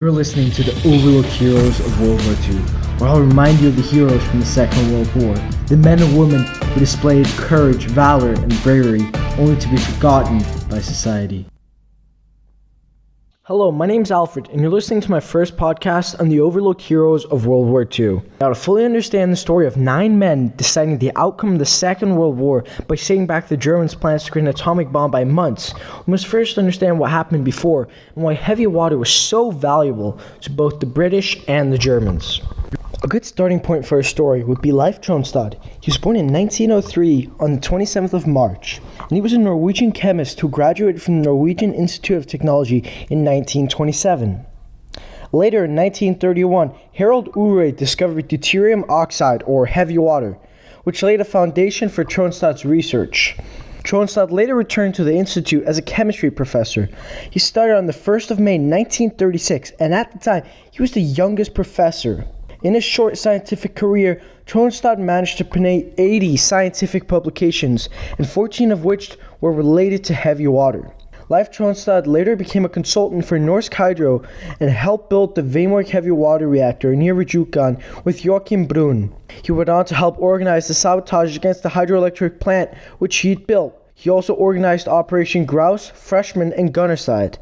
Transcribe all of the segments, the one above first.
You're listening to the overlooked heroes of World War II, where I'll remind you of the heroes from the Second World War, the men and women who displayed courage, valor, and bravery, only to be forgotten by society. Hello, my name's Alfred, and you're listening to my first podcast on the overlooked heroes of World War II. Now, to fully understand the story of 9 men deciding the outcome of the Second World War by setting back the Germans' plans to create an atomic bomb by months, we must first understand what happened before and why heavy water was so valuable to both the British and the Germans. A good starting point for our story would be Leif Tronstad. He was born in 1903 on the 27th of March, and he was a Norwegian chemist who graduated from the Norwegian Institute of Technology in 1927. Later in 1931, Harald Urey discovered deuterium oxide, or heavy water, which laid a foundation for Tronstad's research. Tronstad later returned to the institute as a chemistry professor. He started on the 1st of May 1936, and at the time, he was the youngest professor. In his short scientific career, Tronstad managed to pen 80 scientific publications, and 14 of which were related to heavy water. Leif Tronstad later became a consultant for Norsk Hydro and helped build the Vemork heavy water reactor near Rjukan with Joachim Brun. He went on to help organize the sabotage against the hydroelectric plant which he'd built. He also organized Operation Grouse, Freshman, and Gunnerside.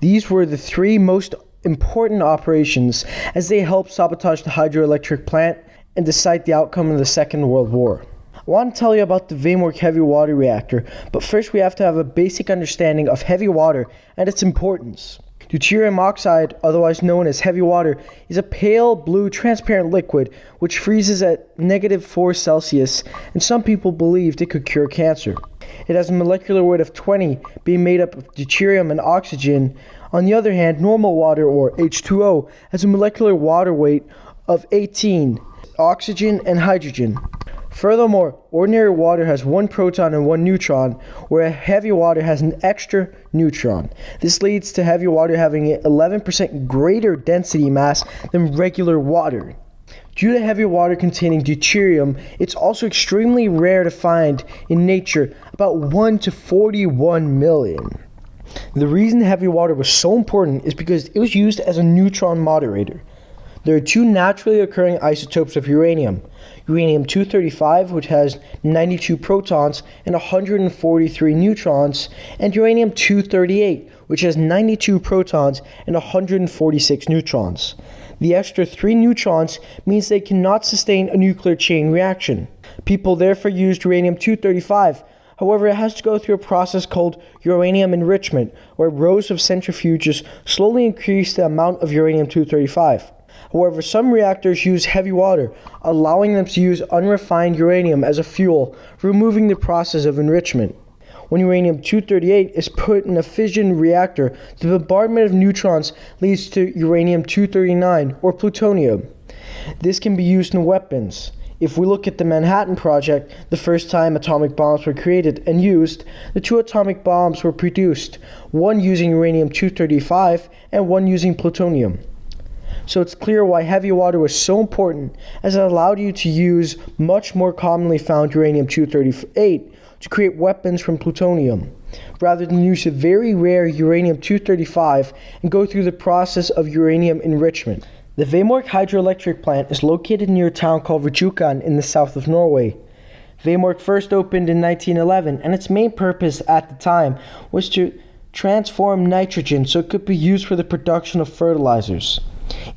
These were the 3 most important operations as they helped sabotage the hydroelectric plant and decide the outcome of the Second World War. I want to tell you about the Vemork heavy water reactor, but first we have to have a basic understanding of heavy water and its importance. Deuterium oxide, otherwise known as heavy water, is a pale blue transparent liquid which freezes at -4 Celsius, and some people believed it could cure cancer. It has a molecular weight of 20, being made up of deuterium and oxygen. On the other hand, normal water, or H2O, has a molecular water weight of 18, oxygen and hydrogen. Furthermore, ordinary water has 1 proton and 1 neutron, where heavy water has an extra neutron. This leads to heavy water having an 11% greater density mass than regular water. Due to heavy water containing deuterium, it's also extremely rare to find in nature, about 1 to 41 million. The reason heavy water was so important is because it was used as a neutron moderator. There are 2 naturally occurring isotopes of uranium. Uranium-235, which has 92 protons and 143 neutrons, and uranium-238, which has 92 protons and 146 neutrons. The extra 3 neutrons means they cannot sustain a nuclear chain reaction. People therefore used uranium-235. However, it has to go through a process called uranium enrichment, where rows of centrifuges slowly increase the amount of uranium-235. However, some reactors use heavy water, allowing them to use unrefined uranium as a fuel, removing the process of enrichment. When uranium-238 is put in a fission reactor, the bombardment of neutrons leads to uranium-239, or plutonium. This can be used in weapons. If we look at the Manhattan Project, the first time atomic bombs were created and used, the 2 atomic bombs were produced, one using uranium-235 and one using plutonium. So it's clear why heavy water was so important, as it allowed you to use much more commonly found uranium-238 to create weapons from plutonium, rather than use a very rare uranium-235 and go through the process of uranium enrichment. The Vemork hydroelectric plant is located near a town called Rjukan in the south of Norway. Vemork first opened in 1911, and its main purpose at the time was to transform nitrogen so it could be used for the production of fertilizers.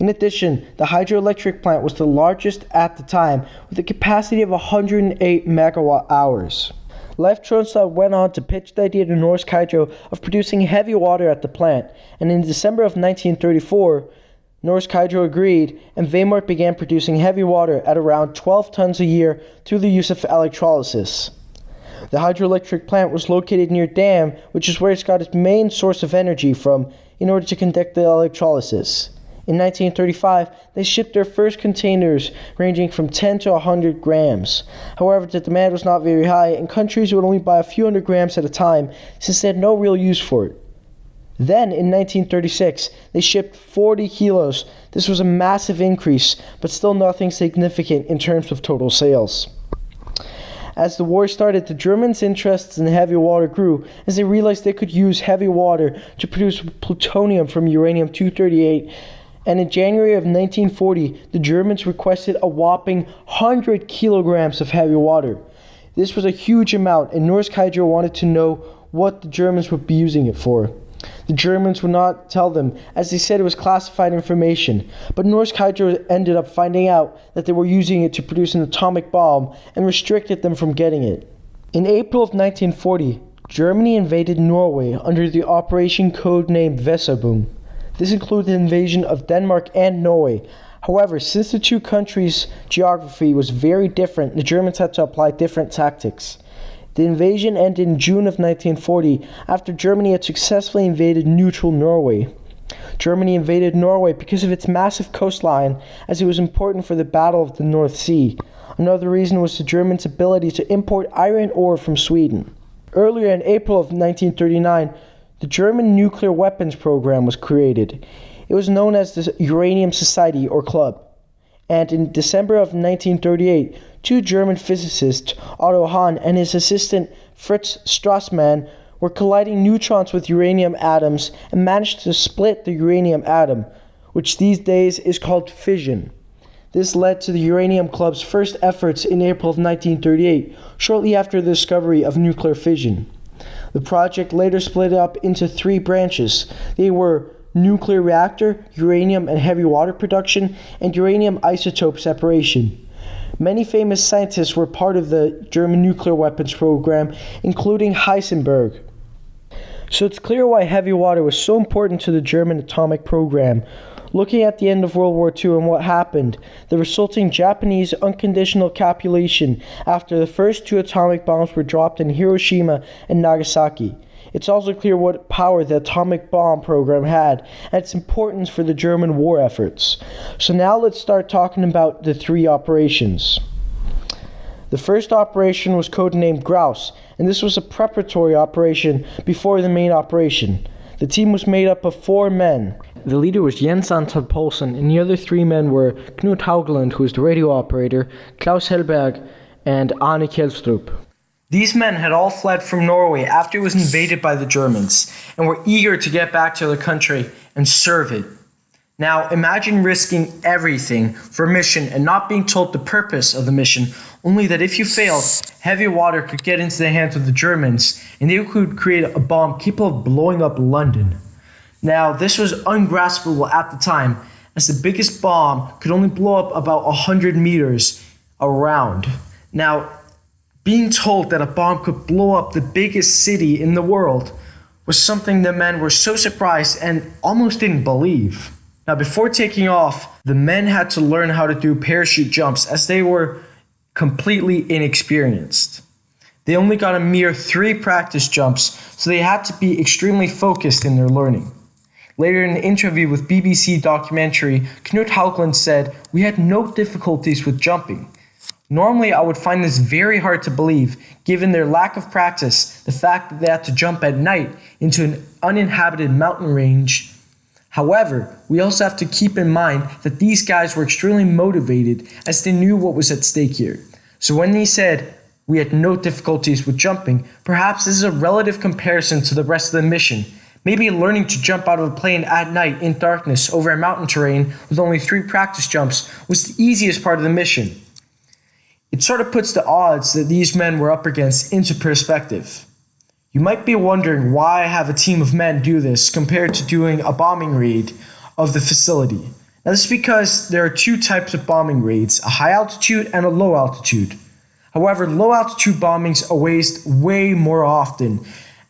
In addition, the hydroelectric plant was the largest at the time, with a capacity of 108 megawatt hours. Leif Tronstad went on to pitch the idea to Norsk Hydro of producing heavy water at the plant, and in December of 1934, Norsk Hydro agreed, and Vemork began producing heavy water at around 12 tons a year through the use of electrolysis. The hydroelectric plant was located near a dam, which is where it's got its main source of energy from in order to conduct the electrolysis. In 1935, they shipped their first containers ranging from 10 to 100 grams. However, the demand was not very high, and countries would only buy a few hundred grams at a time since they had no real use for it. Then, in 1936, they shipped 40 kilos. This was a massive increase, but still nothing significant in terms of total sales. As the war started, the Germans' interests in heavy water grew as they realized they could use heavy water to produce plutonium from uranium-238 And in January of 1940, the Germans requested a whopping 100 kilograms of heavy water. This was a huge amount, and Norsk Hydro wanted to know what the Germans would be using it for. The Germans would not tell them, as they said it was classified information, but Norsk Hydro ended up finding out that they were using it to produce an atomic bomb and restricted them from getting it. In April of 1940, Germany invaded Norway under the operation codenamed Weserboom. This included the invasion of Denmark and Norway. However, since the two countries' geography was very different, the Germans had to apply different tactics. The invasion ended in June of 1940 after Germany had successfully invaded neutral Norway. Germany invaded Norway because of its massive coastline, as it was important for the Battle of the North Sea. Another reason was the Germans' ability to import iron ore from Sweden. Earlier in April of 1939, the German nuclear weapons program was created. It was known as the Uranium Society or Club. And in December of 1938, two German physicists, Otto Hahn and his assistant Fritz Strassmann, were colliding neutrons with uranium atoms and managed to split the uranium atom, which these days is called fission. This led to the Uranium Club's first efforts in April of 1938, shortly after the discovery of nuclear fission. The project later split up into three branches. They were nuclear reactor, uranium and heavy water production, and uranium isotope separation. Many famous scientists were part of the German nuclear weapons program, including Heisenberg. So it's clear why heavy water was so important to the German atomic program. Looking at the end of World War II and what happened, the resulting Japanese unconditional capitulation after the first two atomic bombs were dropped in Hiroshima and Nagasaki. It's also clear what power the atomic bomb program had and its importance for the German war efforts. So now let's start talking about the three operations. The first operation was codenamed Grouse, and this was a preparatory operation before the main operation. The team was made up of 4 men. The leader was Jens Anton Poulsen, and the other 3 men were Knut Haugland, who was the radio operator, Klaus Hellberg, and Arne Kjeldstrup. These men had all fled from Norway after it was invaded by the Germans, and were eager to get back to their country and serve it. Now, imagine risking everything for a mission and not being told the purpose of the mission, only that if you failed, heavy water could get into the hands of the Germans, and they could create a bomb capable of blowing up London. Now, this was ungraspable at the time, as the biggest bomb could only blow up about 100 meters around. Now, being told that a bomb could blow up the biggest city in the world was something the men were so surprised and almost didn't believe. Now, before taking off, the men had to learn how to do parachute jumps as they were completely inexperienced. They only got a mere 3 practice jumps, so they had to be extremely focused in their learning. Later in an interview with BBC documentary, Knut Haugland said, "We had no difficulties with jumping. Normally, I would find this very hard to believe, given their lack of practice, the fact that they had to jump at night into an uninhabited mountain range. However, we also have to keep in mind that these guys were extremely motivated as they knew what was at stake here. So when he said, we had no difficulties with jumping, perhaps this is a relative comparison to the rest of the mission. Maybe learning to jump out of a plane at night in darkness over a mountain terrain with only 3 practice jumps was the easiest part of the mission. It sort of puts the odds that these men were up against into perspective. You might be wondering why I have a team of men do this compared to doing a bombing raid of the facility. Now this is because there are 2 types of bombing raids, a high altitude and a low altitude. However, low altitude bombings are waged way more often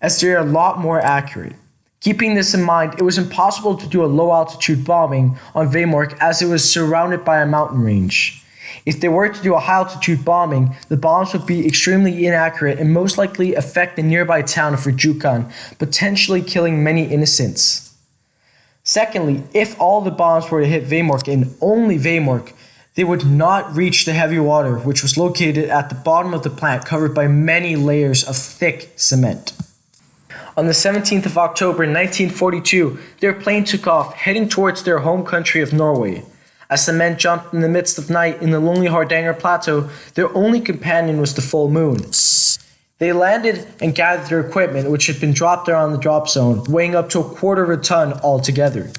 as they are a lot more accurate. Keeping this in mind, it was impossible to do a low altitude bombing on Vemork as it was surrounded by a mountain range. If they were to do a high altitude bombing, the bombs would be extremely inaccurate and most likely affect the nearby town of Rjukan, potentially killing many innocents. Secondly, if all the bombs were to hit Vemork and only Vemork, they would not reach the heavy water, which was located at the bottom of the plant covered by many layers of thick cement. On the 17th of October 1942, their plane took off, heading towards their home country of Norway. As the men jumped in the midst of night in the lonely Hardanger Plateau, their only companion was the full moon. They landed and gathered their equipment, which had been dropped there on the drop zone, weighing up to 1/4 of a ton altogether.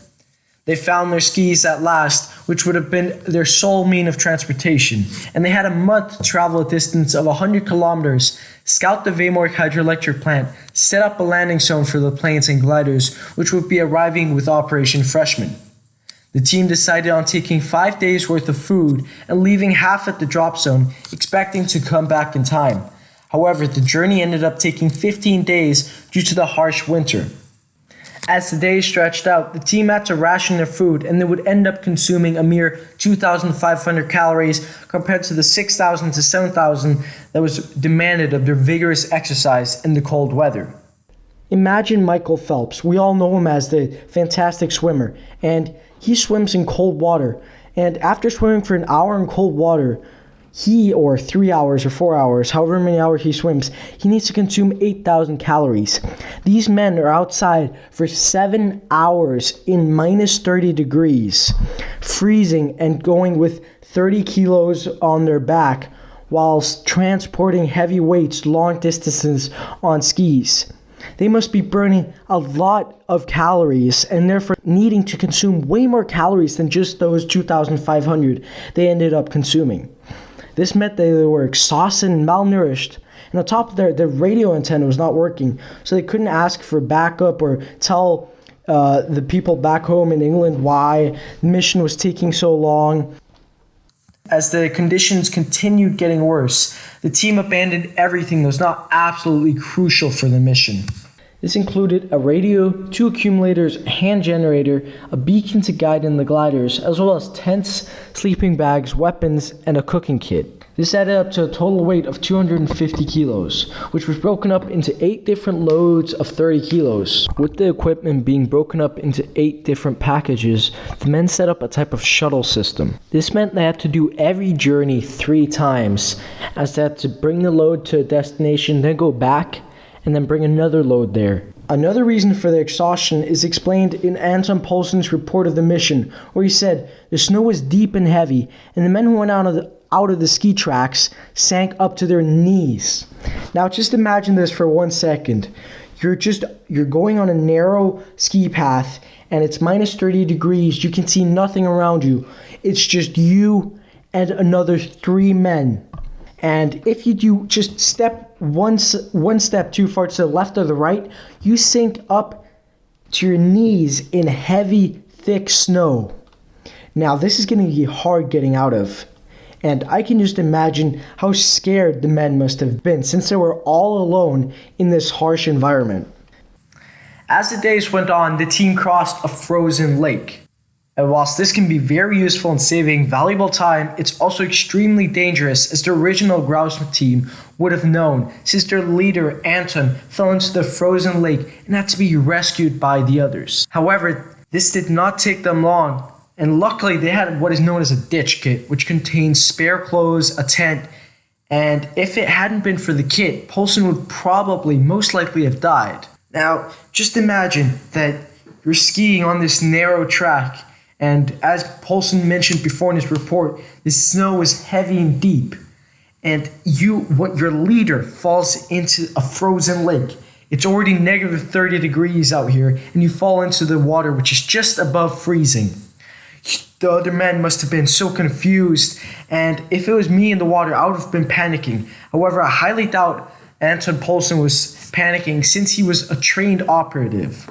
They found their skis at last, which would have been their sole mean of transportation, and they had a month to travel a distance of 100 kilometers, scout the Vemork hydroelectric plant, set up a landing zone for the planes and gliders, which would be arriving with Operation Freshman. The team decided on taking 5 days worth of food and leaving half at the drop zone, expecting to come back in time. However, the journey ended up taking 15 days due to the harsh winter. As the days stretched out, the team had to ration their food, and they would end up consuming a mere 2,500 calories compared to the 6,000 to 7,000 that was demanded of their vigorous exercise in the cold weather. Imagine Michael Phelps. We all know him as the fantastic swimmer, and he swims in cold water. And after swimming for an hour in cold water, or 3 hours or 4 hours, however many hours he swims, he needs to consume 8,000 calories. These men are outside for 7 hours in minus 30 degrees, freezing and going with 30 kilos on their back whilst transporting heavy weights long distances on skis. They must be burning a lot of calories and therefore needing to consume way more calories than just those 2,500 they ended up consuming. This meant they were exhausted and malnourished, and on top of that, their radio antenna was not working, so they couldn't ask for backup or tell the people back home in England why the mission was taking so long. As the conditions continued getting worse, the team abandoned everything that was not absolutely crucial for the mission. This included a radio, 2 accumulators, a hand generator, a beacon to guide in the gliders, as well as tents, sleeping bags, weapons, and a cooking kit. This added up to a total weight of 250 kilos, which was broken up into 8 different loads of 30 kilos. With the equipment being broken up into 8 different packages, the men set up a type of shuttle system. This meant they had to do every journey 3 times, as they had to bring the load to a destination, then go back, and then bring another load there. Another reason for their exhaustion is explained in Anton Poulsen's report of the mission, where he said the snow was deep and heavy, and the men who went out of the ski tracks sank up to their knees. Now just imagine this for 1 second. You're going on a narrow ski path, and it's minus 30 degrees. You can see nothing around you. It's just you and another 3 men. And if you do just one step too far to the left or the right, you sink up to your knees in heavy, thick snow. Now, this is going to be hard getting out of. And I can just imagine how scared the men must have been, since they were all alone in this harsh environment. As the days went on, the team crossed a frozen lake. And whilst this can be very useful in saving valuable time, it's also extremely dangerous, as the original grouse team would have known, since their leader, Anton, fell into the frozen lake and had to be rescued by the others. However, this did not take them long, and luckily they had what is known as a ditch kit, which contains spare clothes, a tent, and if it hadn't been for the kit, Poulsen would probably most likely have died. Now, just imagine that you're skiing on this narrow track, and as Poulsen mentioned before in his report, the snow was heavy and deep. And your leader falls into a frozen lake. It's already negative 30 degrees out here, and you fall into the water, which is just above freezing. The other men must have been so confused, and if it was me in the water, I would have been panicking. However, I highly doubt Anton Poulsen was panicking, since he was a trained operative.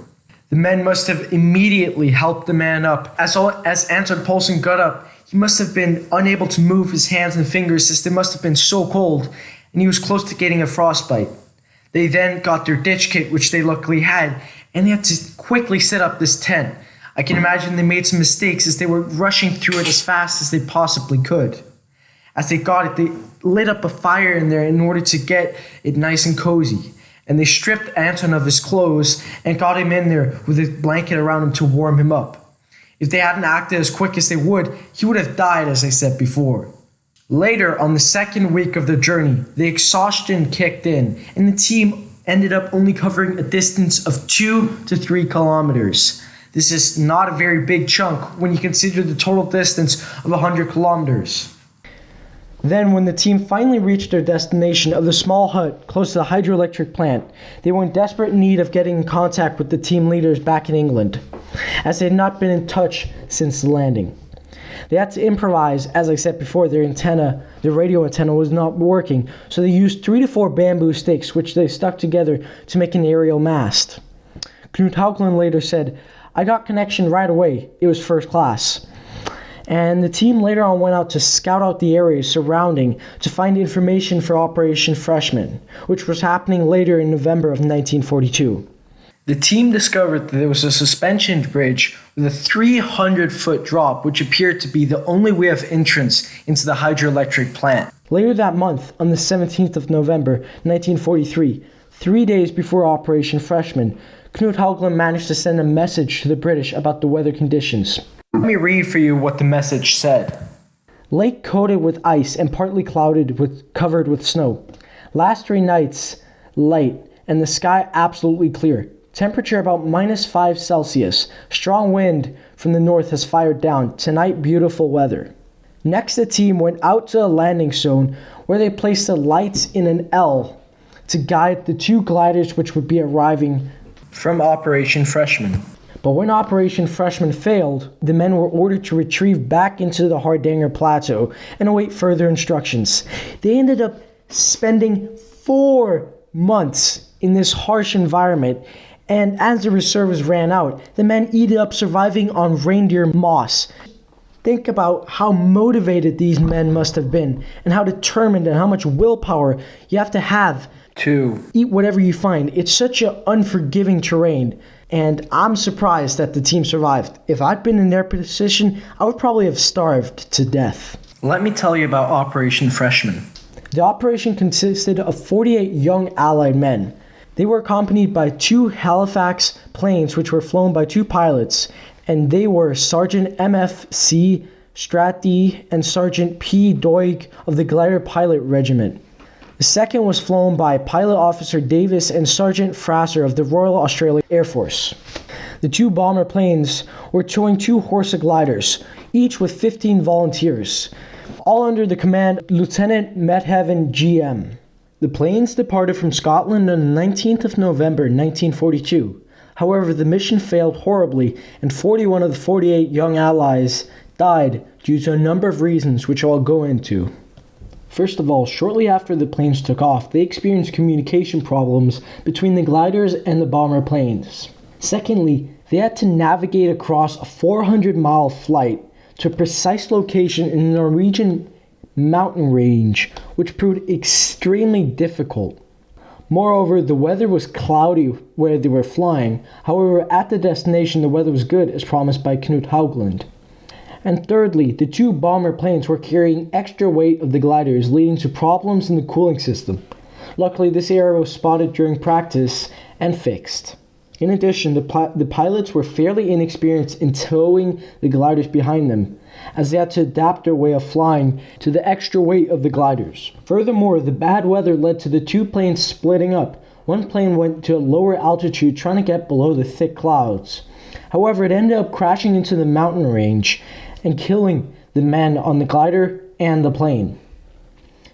The men must have immediately helped the man up. As Anton Poulsen got up, he must have been unable to move his hands and fingers, since they must have been so cold, and he was close to getting a frostbite. They then got their ditch kit, which they luckily had, and they had to quickly set up this tent. I can imagine they made some mistakes, as they were rushing through it as fast as they possibly could. As they got it, they lit up a fire in there in order to get it nice and cozy. And they stripped Anton of his clothes and got him in there with a blanket around him to warm him up. If they hadn't acted as quick as they would, he would have died, as I said before. Later, on the 2nd week of the journey, the exhaustion kicked in, and the team ended up only covering a distance of 2 to 3 kilometers. This is not a very big chunk when you consider the total distance of 100 kilometers. Then, when the team finally reached their destination of the small hut close to the hydroelectric plant, they were in desperate need of getting in contact with the team leaders back in England. as they had not been in touch since the landing. They had to improvise. As I said before, their radio antenna was not working, so they used 3 to 4 bamboo sticks, which they stuck together to make an aerial mast. Knut Haugland later said, "I got connection right away. It was first class." And the team later on went out to scout out the areas surrounding to find information for Operation Freshman, which was happening later in November of 1942. The team discovered that there was a suspension bridge with a 300-foot drop, which appeared to be the only way of entrance into the hydroelectric plant. Later that month, on the 17th of November, 1943, 3 days before Operation Freshman, Knut Haugland managed to send a message to the British about the weather conditions. Let me read for you what the message said. "Lake coated with ice and partly covered with snow. Last 3 nights light and the sky absolutely clear. Temperature about -5 Celsius. Strong wind from the north has fired down. Tonight beautiful weather." Next, the team went out to a landing zone where they placed the lights in an L to guide the 2 gliders which would be arriving from Operation Freshman. But when Operation Freshman failed, the men were ordered to retrieve back into the Hardanger Plateau and await further instructions. They ended up spending 4 months in this harsh environment, and as the reserves ran out, the men ended up surviving on reindeer moss. Think about how motivated these men must have been, and how determined and how much willpower you have to eat whatever you find. It's such an unforgiving terrain, and I'm surprised that the team survived. If I'd been in their position, I would probably have starved to death. Let me tell you about Operation Freshman. The operation consisted of 48 young Allied men. They were accompanied by 2 Halifax planes which were flown by 2 pilots, and they were Sergeant M.F.C. Stratty and Sergeant P. Doig of the Glider Pilot Regiment. The second was flown by Pilot Officer Davis and Sergeant Fraser of the Royal Australian Air Force. The 2 bomber planes were towing 2 Horsa gliders, each with 15 volunteers, all under the command of Lieutenant Medhaven G.M. The planes departed from Scotland on the 19th of November 1942. However, the mission failed horribly, and 41 of the 48 young Allies died due to a number of reasons which I'll go into. First of all, shortly after the planes took off, they experienced communication problems between the gliders and the bomber planes. Secondly, they had to navigate across a 400-mile flight to a precise location in the Norwegian mountain range, which proved extremely difficult. Moreover, the weather was cloudy where they were flying. However, at the destination the weather was good, as promised by Knut Haugland. And thirdly, the 2 bomber planes were carrying extra weight of the gliders, leading to problems in the cooling system. Luckily, this error was spotted during practice and fixed. In addition, the pilots were fairly inexperienced in towing the gliders behind them, as they had to adapt their way of flying to the extra weight of the gliders. Furthermore, the bad weather led to the 2 planes splitting up. One plane went to a lower altitude trying to get below the thick clouds. However, it ended up crashing into the mountain range and killing the men on the glider and the plane.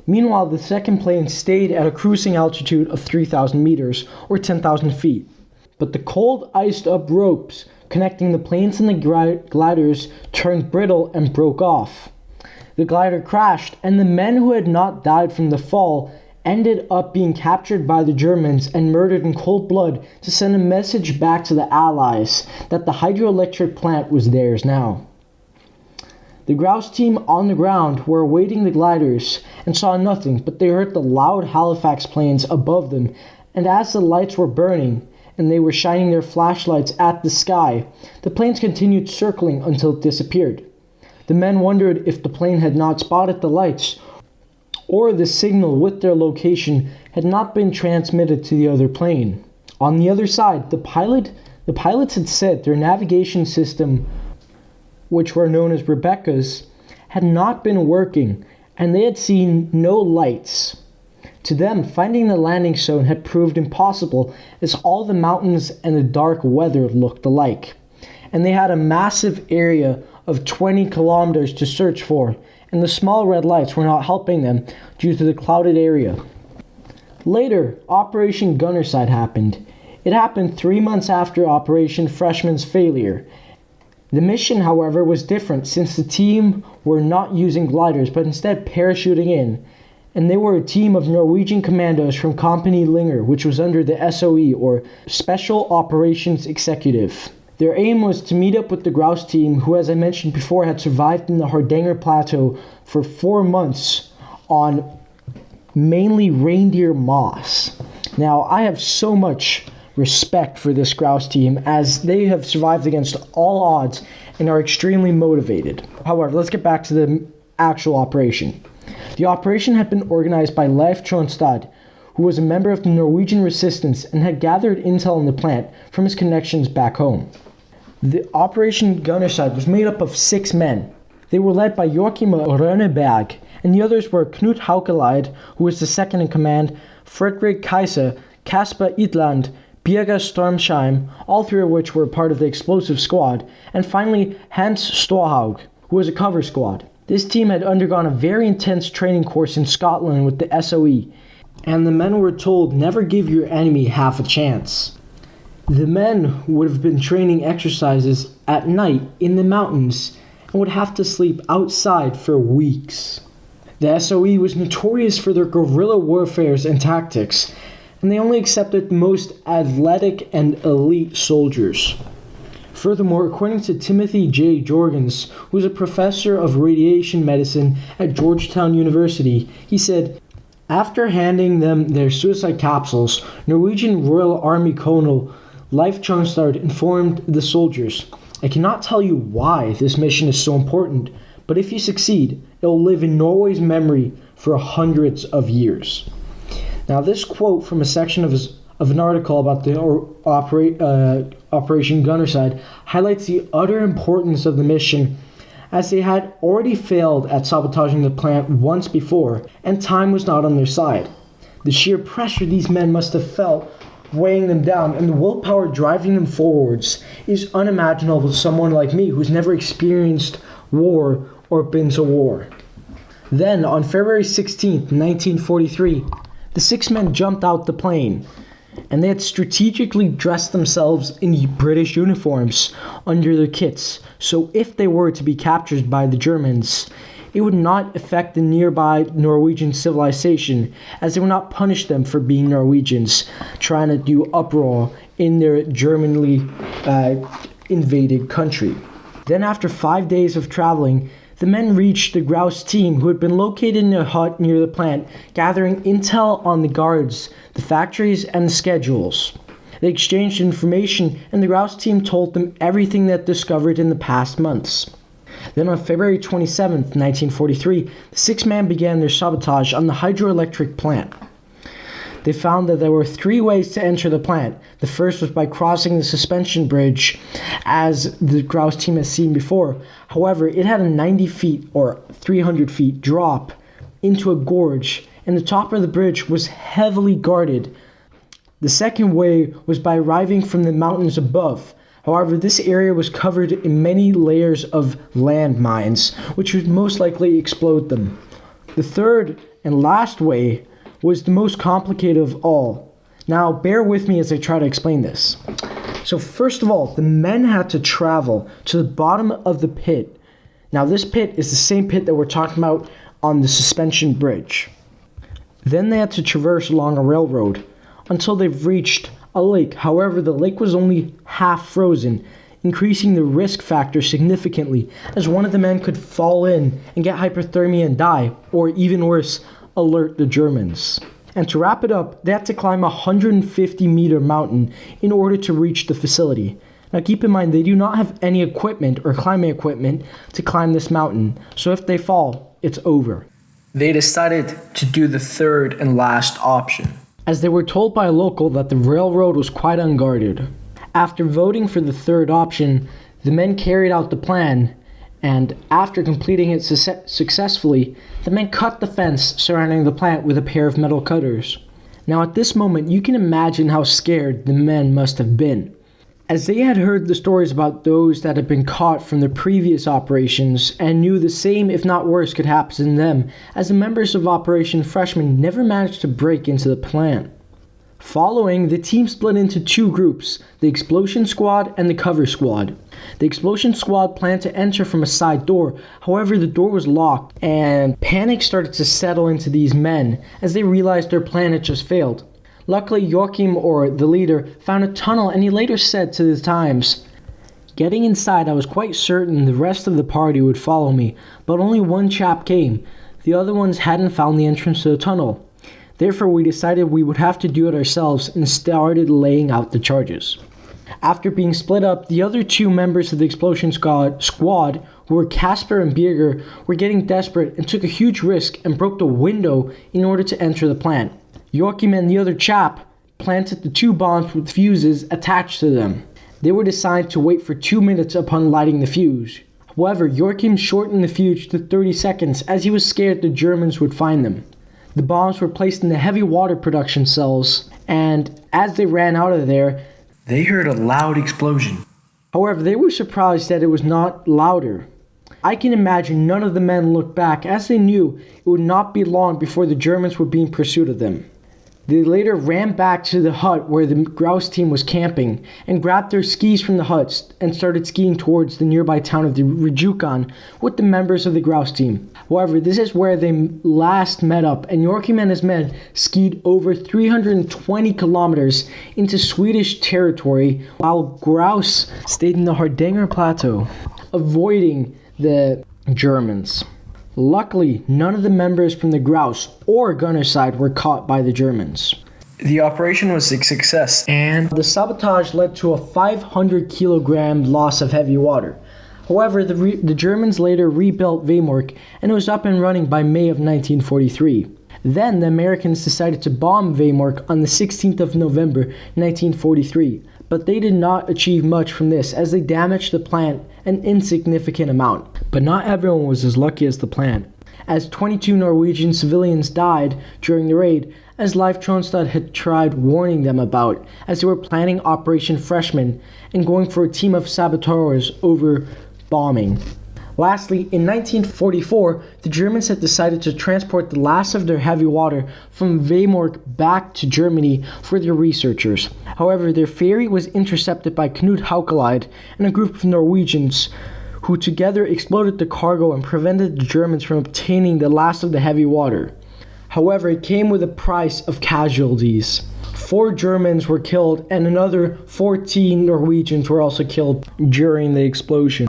Meanwhile, the second plane stayed at a cruising altitude of 3,000 meters or 10,000 feet. But the cold iced up ropes connecting the planes and the gliders turned brittle and broke off. The glider crashed, and the men who had not died from the fall ended up being captured by the Germans and murdered in cold blood to send a message back to the Allies that the hydroelectric plant was theirs now. The grouse team on the ground were awaiting the gliders and saw nothing, but they heard the loud Halifax planes above them, and as the lights were burning and they were shining their flashlights at the sky, the planes continued circling until it disappeared. The men wondered if the plane had not spotted the lights, or the signal with their location had not been transmitted to the other plane. On the other side, the pilots had said their navigation system, which were known as Rebecca's, had not been working, and they had seen no lights. To them, finding the landing zone had proved impossible, as all the mountains and the dark weather looked alike, and they had a massive area of 20 kilometers to search for, and the small red lights were not helping them due to the clouded area. Later, Operation Gunnerside happened. It happened 3 months after Operation Freshman's failure. The mission, however, was different since the team were not using gliders but instead parachuting in, and they were a team of Norwegian commandos from Company Linger, which was under the SOE, or Special Operations Executive. Their aim was to meet up with the grouse team, who, as I mentioned before, had survived in the Hardanger Plateau for 4 months on mainly reindeer moss. Now, I have so much respect for this grouse team, as they have survived against all odds and are extremely motivated. However, let's get back to the actual operation. The operation had been organized by Leif Tronstad, who was a member of the Norwegian resistance and had gathered intel on the plant from his connections back home. The Operation Gunnerside was made up of 6 men. They were led by Joachim Rønneberg, and the others were Knut Haukeleid, who was the second in command, Fredrik Kaiser, Kasper Itland, Birger Stormsheim, all 3 of which were part of the explosive squad, and finally Hans Storhaug, who was a cover squad. This team had undergone a very intense training course in Scotland with the SOE, and the men were told never give your enemy half a chance. The men would have been training exercises at night in the mountains and would have to sleep outside for weeks. The SOE was notorious for their guerrilla warfares and tactics, and they only accepted the most athletic and elite soldiers. Furthermore, according to Timothy J. Jorgens, who is a professor of radiation medicine at Georgetown University, he said, after handing them their suicide capsules, Norwegian Royal Army Colonel Leif Tronstad informed the soldiers, I cannot tell you why this mission is so important, but if you succeed, it will live in Norway's memory for hundreds of years. Now, this quote from a section of an article about the Operation Gunnerside highlights the utter importance of the mission, as they had already failed at sabotaging the plant once before, and time was not on their side. The sheer pressure these men must have felt weighing them down, and the willpower driving them forwards, is unimaginable to someone like me who's never experienced war or been to war. Then, on February 16th, 1943, the 6 men jumped out the plane, and they had strategically dressed themselves in British uniforms under their kits, so if they were to be captured by the Germans, it would not affect the nearby Norwegian civilization, as they would not punish them for being Norwegians, trying to do uproar in their Germanly invaded country. Then, after 5 days of traveling, the men reached the grouse team, who had been located in a hut near the plant, gathering intel on the guards, the factories, and the schedules. They exchanged information, and the grouse team told them everything they had discovered in the past months. Then on February 27, 1943, the 6 men began their sabotage on the hydroelectric plant. They found that there were 3 ways to enter the plant. The first was by crossing the suspension bridge, as the grouse team has seen before. However, it had a 90 feet or 300 feet drop into a gorge, and the top of the bridge was heavily guarded. The second way was by arriving from the mountains above. However, this area was covered in many layers of landmines, which would most likely explode them. The third and last way was the most complicated of all. Now, bear with me as I try to explain this. So first of all, the men had to travel to the bottom of the pit. Now, this pit is the same pit that we're talking about on the suspension bridge. Then they had to traverse along a railroad until they've reached a lake. However, the lake was only half frozen, increasing the risk factor significantly, as one of the men could fall in and get hypothermia and die, or even worse, alert the Germans. And to wrap it up, they had to climb a 150-meter mountain in order to reach the facility. Now keep in mind, they do not have any equipment or climbing equipment to climb this mountain, so if they fall, it's over. They decided to do the third and last option, as they were told by a local that the railroad was quite unguarded. After voting for the third option, the men carried out the plan, and after completing it successfully, the men cut the fence surrounding the plant with a pair of metal cutters. Now at this moment, you can imagine how scared the men must have been, as they had heard the stories about those that had been caught from the previous operations and knew the same, if not worse, could happen to them, as the members of Operation Freshman never managed to break into the plant. Following, the team split into two groups, the Explosion Squad and the Cover Squad. The Explosion Squad planned to enter from a side door, however the door was locked, and panic started to settle into these men as they realized their plan had just failed. Luckily, Joachim, or the leader, found a tunnel, and he later said to the Times, "Getting inside, I was quite certain the rest of the party would follow me, but only one chap came. The other ones hadn't found the entrance to the tunnel. Therefore, we decided we would have to do it ourselves and started laying out the charges." After being split up, the other two members of the Explosion Squad, who were Casper and Birger, were getting desperate and took a huge risk and broke the window in order to enter the plant. Joachim and the other chap planted the two bombs with fuses attached to them. They were assigned to wait for 2 minutes upon lighting the fuse. However, Joachim shortened the fuse to 30 seconds as he was scared the Germans would find them. The bombs were placed in the heavy water production cells, and as they ran out of there, they heard a loud explosion. However, they were surprised that it was not louder. I can imagine none of the men looked back, as they knew it would not be long before the Germans were being pursuit of them. They later ran back to the hut where the grouse team was camping and grabbed their skis from the huts and started skiing towards the nearby town of the Rijukan with the members of the grouse team. However, this is where they last met up, and Joachim and his men skied over 320 kilometers into Swedish territory while grouse stayed in the Hardanger Plateau, avoiding the Germans. Luckily, none of the members from the grouse or gunner side were caught by the Germans. The operation was a success, and the sabotage led to a 500 kilogram loss of heavy water. However, the Germans later rebuilt Vemork, and it was up and running by May of 1943. Then the Americans decided to bomb Vemork on the 16th of November 1943, but they did not achieve much from this as they damaged the plant an insignificant amount. But not everyone was as lucky as the plant, as 22 Norwegian civilians died during the raid, as Leif Tronstad had tried warning them about, as they were planning Operation Freshman and going for a team of saboteurs over bombing. Lastly, in 1944, the Germans had decided to transport the last of their heavy water from Vemork back to Germany for their researchers. However, their ferry was intercepted by Knut Haukelid and a group of Norwegians who together exploded the cargo and prevented the Germans from obtaining the last of the heavy water. However, it came with a price of casualties. 4 Germans were killed and another 14 Norwegians were also killed during the explosion.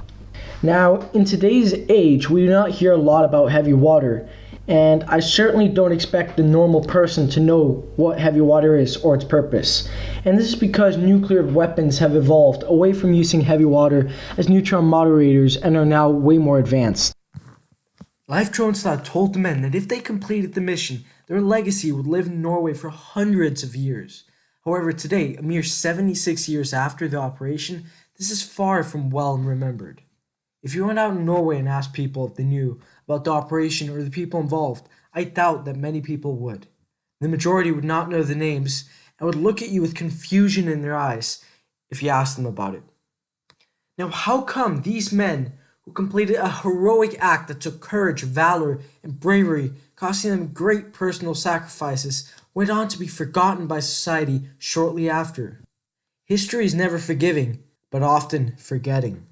Now, in today's age, we do not hear a lot about heavy water, and I certainly don't expect the normal person to know what heavy water is or its purpose. And this is because nuclear weapons have evolved away from using heavy water as neutron moderators and are now way more advanced. Leif Tronstad told the men that if they completed the mission, their legacy would live in Norway for hundreds of years. However, today, a mere 76 years after the operation, this is far from well remembered. If you went out in Norway and asked people if they knew about the operation or the people involved, I doubt that many people would. The majority would not know the names and would look at you with confusion in their eyes if you asked them about it. Now, how come these men who completed a heroic act that took courage, valor, and bravery, costing them great personal sacrifices, went on to be forgotten by society shortly after? History is never forgiving, but often forgetting.